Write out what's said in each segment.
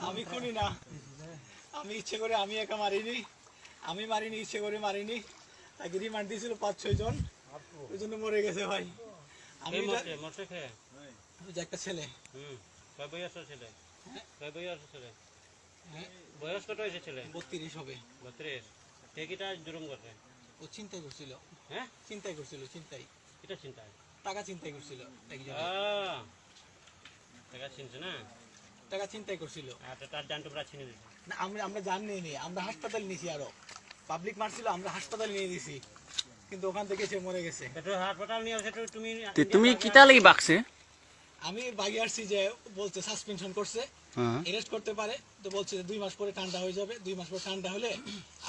আমি খুনি না, আমি ইচ্ছে করে আমি একা মারিনি, আমি মারিনি, ইচ্ছে করে মারিনি। তাকে রিমান্ড দিয়েছিল 5-6 জন, ওই জন্য মরে গেছে ভাই। আমি একটা ছেলে, বয়স কত হয়েছে ছেলে? 32 হবে। 32। টেকিটা জুলুম করছে। ও চিন্তাই করছিল। হ্যাঁ, চিন্তাই করছিল, চিন্তাই, এটা চিন্তায় টাকা চিন্তাই করছিল একজন, টাকা চিনছে না, টাকা চিন্তাই করছিল। আচ্ছা, তার জান টুকরা ছিনে দিচ্ছে। না, আমরা জান নিয়ে আমরা হাসপাতালে নিয়েছি, আরো পাবলিক মারছিল, আমরা হাসপাতালে নিয়ে দিছি, কিন্তু ওখান থেকে সে মরে গেছে। এটা হাসপাতাল নিয়ে আসে তুমি তুমি কিটা লাগি বাকছে? আমি বাগি আসছি যে বলছে সাসপেনশন করছে, অ্যারেস্ট করতে পারে, তো বলছে যে 2 মাস পরে ঠান্ডা হয়ে যাবে, 2 মাস পরে ঠান্ডা হলে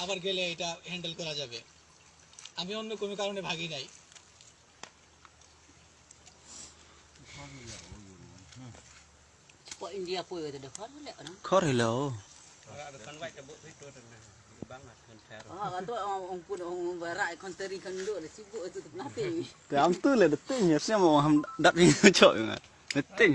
আবার গেলে এটা হ্যান্ডেল করা যাবে। আমি অন্য কোনো কারণে ভাগি নাই। India pun ada dekat boleh kan? খর হইল Atau orang pun orang barat konteri kan duk sibuk itu nanti. Thì ông tư là được tinh nhật xem mà hầm đập đi trời mà được tinh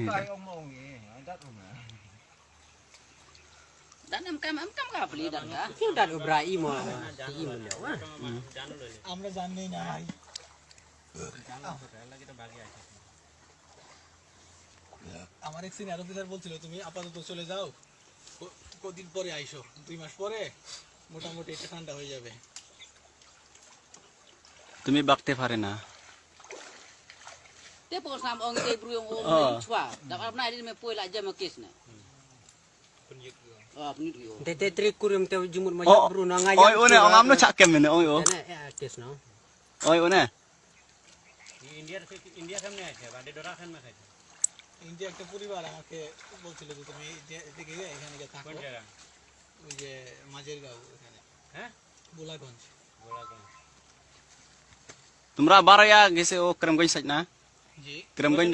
Dan em kam ka beli dan ka. Kau dah Ibrahim mah, Ibrahim leh. আমরা জানি নাই। আমার এক senior officer বলছিল তুমি আপাতত চলে যাও, কদিন পরে আইসো, 2 মাস পরে মোটামুটি এটা ঠান্ডা হয়ে যাবে। তুমি বাকতে পারে না। Te pun sam orang te bru orang chua. Dak apa nak dia me poi lah jam kes na. Penyidik. Tete trik kurim te jumur Ồ, macam bro na ngayam. ôi ôi này ông ám nó chặt kèm này ôi ôi Tes no. ôi ôi này India সামনে আছে বা ডোরা সামনে আছে। India একটা পরিবার আমাকে বলছিল যে তুমি এদিকে এখানে গিয়ে থাকো। কোন জায়গা? ওই যে মাঝের গাঁও এখানে, হ্যাঁ, গোলাগঞ্জ। তোমরা বারয়া গেছে ও ক্রমগঞ্জ সাইড না জি, ক্রমগঞ্জ